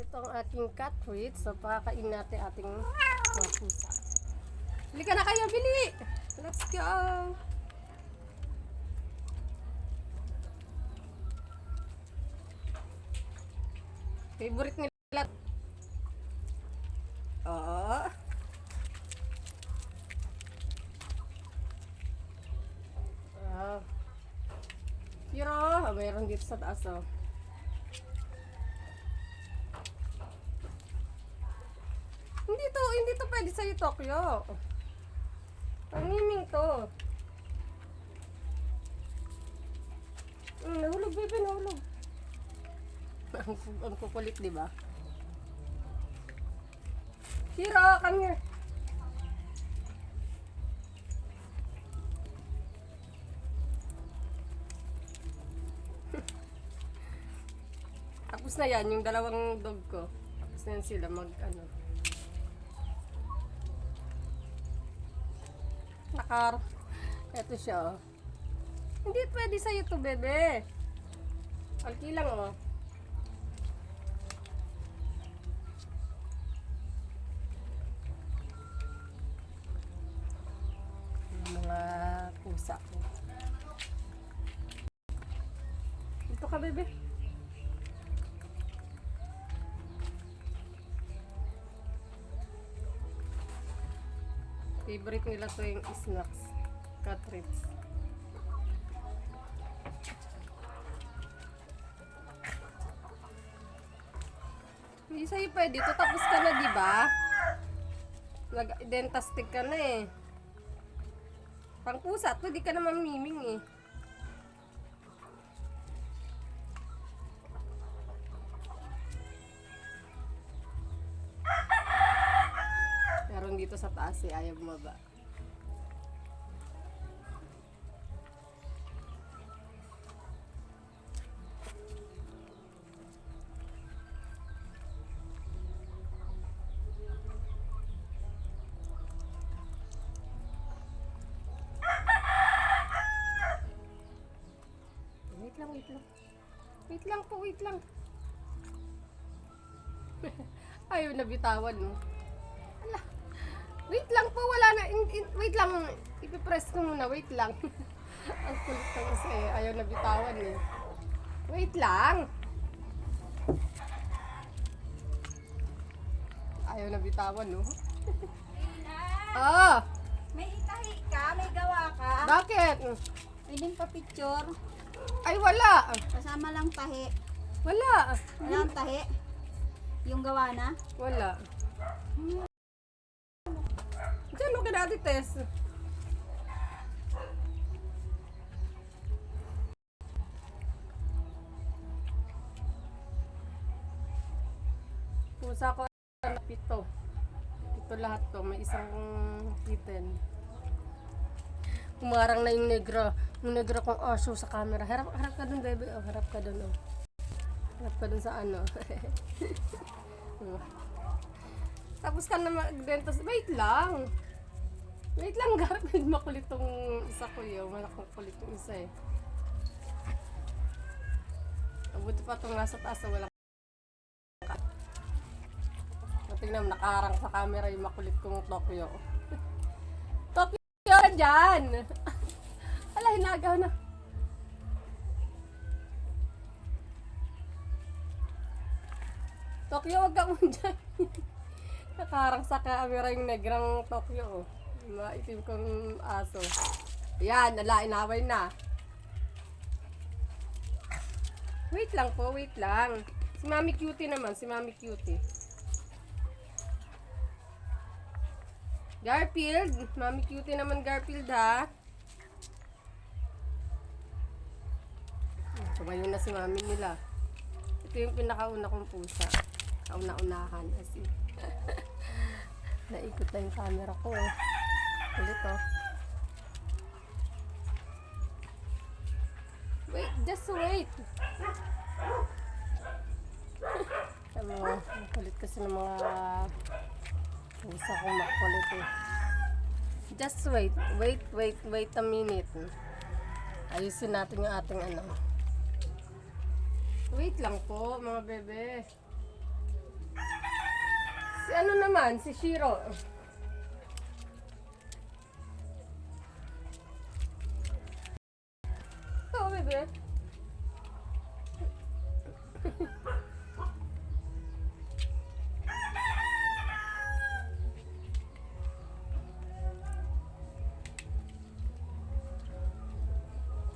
Ito ang ating cat treats. So, pakakain natin ating mga pusa. Bili ka na kayo, bili! Let's go! Favorite nila. Oo. Pero, mayroon dito sa taas, oh. Hindi to pwede sa'yo, Tokyo. Pangiming to. Nahulog, baby, nahulog. Ang kukulit, di ba? Hiro, come here. Tapos na yan, yung dalawang dog ko. Tapos na yan sila mag-ano. Eto siya, oh. Hindi pwede sa'yo to, bebe. Alki lang, oh. Mga pusa ko. Dito ka, bebe. Favorite nila to yung snacks. Cat treats. Hindi sa'yo pwede to. Tapos ka na, di ba? Nag-dentastic ka na eh. Pang pusa to, di ka na mamiming eh. Meron dito sa taas eh, ayaw bumaba. Wait lang po, wait lang. Ayaw na bitawan, no? Ala. Wait lang po, wala na. Wait lang. Ipipress ko muna, wait lang. Ang kulit ko kasi, ayaw na bitawan, eh. Wait lang. Ayaw na bitawan, no? Rina! May itahi ka? May gawa ka? Bakit? Pwedeng pa picture? Ay, wala. Kasama lang tahi. Wala. Wala ang tahi? Yung gawa na? Wala. Diyan, okay na, Ate Tess. Pusa ko na pito. Pito lahat to. May isang kitten. Humarang na yung negra. Yung negra kong aso sa camera. Harap ka dun, baby. Oh, harap ka dun, oh. Harap ka dun sa ano. Tapos ka na mag-dentas. Wait lang. Wait lang, Garfield. Makulit tong isa ko yun. Malakang kulit yung isa eh. Mabuti pa itong nasa taas na walang tingnan mo, nakaharang sa camera yung makulit kong Tokyo. Tokyo, dyan! Ala, hinagaw na. Tokyo, wag ka mo dyan. Nakaharang sa camera yung negrang Tokyo. Maitim kong aso. Yan, ala, inaway na. Wait lang po, wait lang. Si Mami Cutie naman, si Mami Cutie. Garfield, Mami Cutie naman, Garfield, ha? Tumayo na si Mami nila. Ito yung pinakauna kong pusa. Kauna-unahan kasi. Naikot na yung camera ko. Ulit, oh. Wait, just wait. Sabi mo, makulit kasi ng mga pusa kong makulit eh. Just wait. Wait a minute. Ayusin natin yung ating ano. Wait lang po, mga bebe. ano naman, si Shiro. Ito, bebe.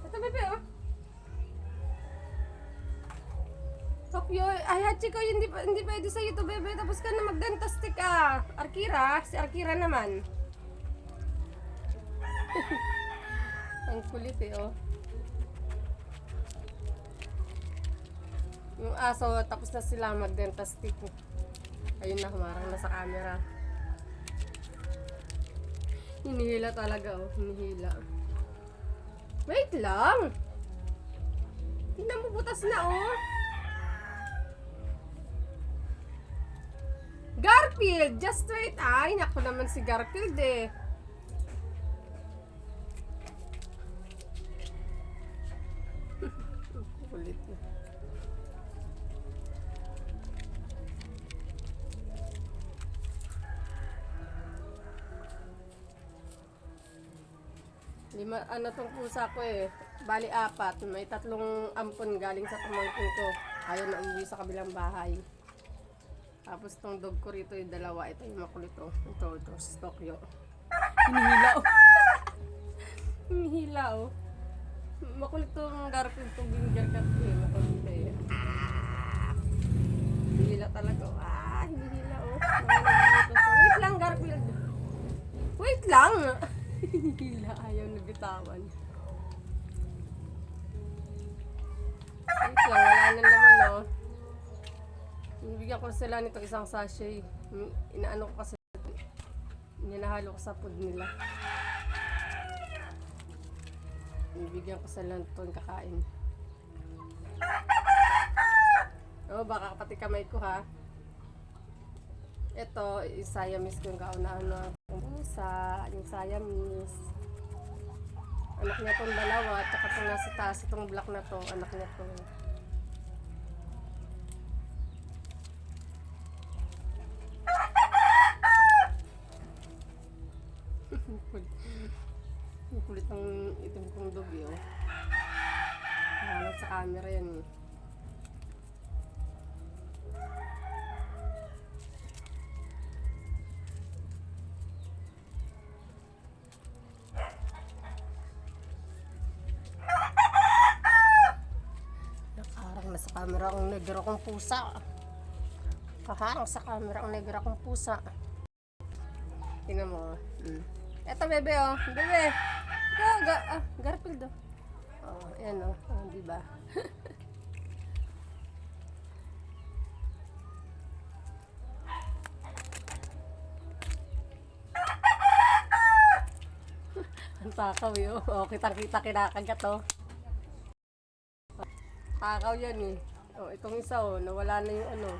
Ito, bebe, oh. Tokyo, ay Hachiko, hindi pwede sa'yo to, bebe. Tapos ka na mag-dentastic ka. Arkira, si Arkira naman. Ang kulit eh, oh. Yung aso, tapos na sila mag-dentastic. Ayun na, humarang na sa camera. Hinihila talaga, oh. Hinihila. Wait lang! Tingnan mo, butas na, oh. Garfield! Just wait! Ay, naku naman si Garfield eh. Kulit eh. Lima, ano tong pusa ko eh. Bali 4. May 3 ampon galing sa pamangkin ko. Ayaw na umuwi sa kabilang bahay. Tapos tong dog ko rito yung 2. Ito yung makulit oh. Ito, si Tokyo. Hinihila oh. Hinihila oh. Makulit tong Garfield, tong ginger cat ko eh. Makulit eh. Hinihila talaga oh. Hinihila oh. Wait lang Garfield. Wait lang. Hinihila, ayaw na bitawan. Wait lang, wala na naman oh. Bigyan ko sila nito isang sachet. Inaano ko kasi, ninahalo ko sa food nila. Bigyan ko sila nito kakain. Oh, baka pati kamay ko ha. Ito, yung Siamese ko yung kauna-ano. Yung Siamese. Anak niya itong 2, at saka itong nasa taas, itong black na to, anak niya to. Ang kulit ng itim kong dog eh, oh. Hanap sa camera yan eh. Nakaharang na sa camera ang negro kong pusa. Kaharang sa camera ang negro kong pusa. Tingnan mo. Eto bebe oh. Bebe. Garfield oh. Oh, ayan oh. Oh, diba? Ang takaw eh oh. Oh, kitang-kita kinakagat oh. Takaw yan eh. Oh, itong isa oh. Nawala na yung ano.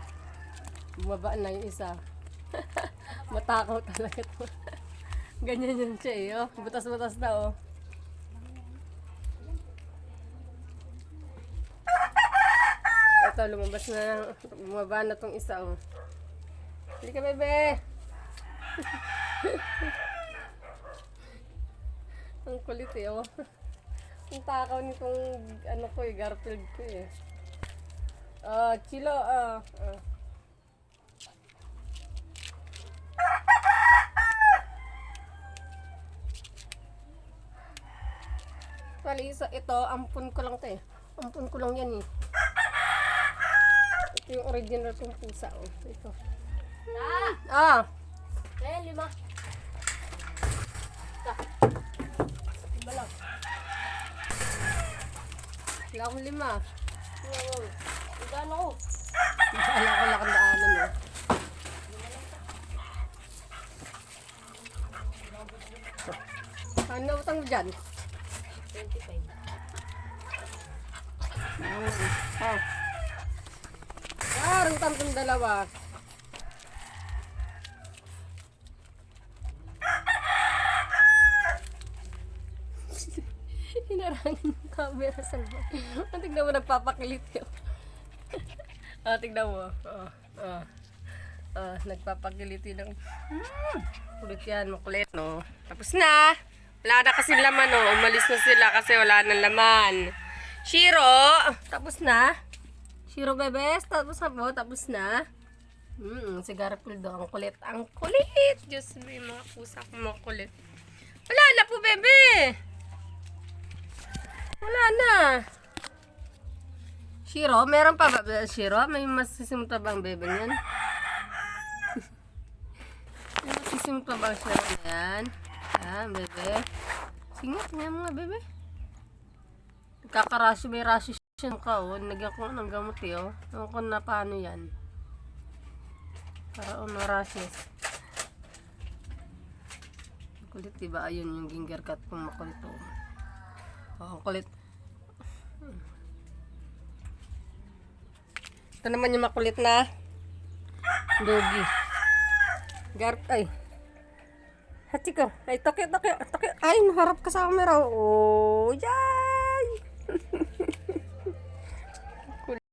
Bumaba na yung isa. Matakaw talaga to. Ganyan yun siya eh, oh. Butas-butas na, oh. Ito, lumabas na, bumaba na tong isa, oh. Hindi ka, bebe! Ang kulit eh, oh. Ang takaw nitong, ano ko eh, Garfield ko eh. Chilo, Actually, ito, ampun ko lang to eh. Ampun ko lang yan eh. Ito yung original kong pusa, oh. Ito. Eh, 5. Balak. Wala akong 5. Gano ko? Wala ko lakandaanan eh. Ano utang mo dyan? 25. Rutang kong 2. Hinarangin yung camera sa loob. Tignan mo, nagpapakilit yun. Tignan mo. Nagpapagiliti ng... Kulit yan, makulit, no? Tapos na. Wala na kasi laman, no? Umalis na sila kasi wala nang laman. Shiro! Tapos na. Shiro, bebes. Tapos na po. Tapos na. Si Garfield, ang kulit. Ang kulit! Diyos me, mga pusa ko mga kulit. Wala na po, bebe! Wala na. Shiro, meron pa ba? Shiro, may masisimot pa bang bebe niyan? May masisimot pa bang Shiro na yan? Bebe. Singit nga mga bebe. Nagkakarasyo, may rasyo siya ka, oh. Nagyan ko ng gamot, eh, oh. Ewan ko na paano yan. Para na rashes. Kulit, diba? Ayun yung ginger cat kong makulit, oh. Oh, kulit. Ito naman yung makulit na doggy. Ay. Hachi ka. Ay, toke. Ay, naharap ka sa camera. Oh, yan.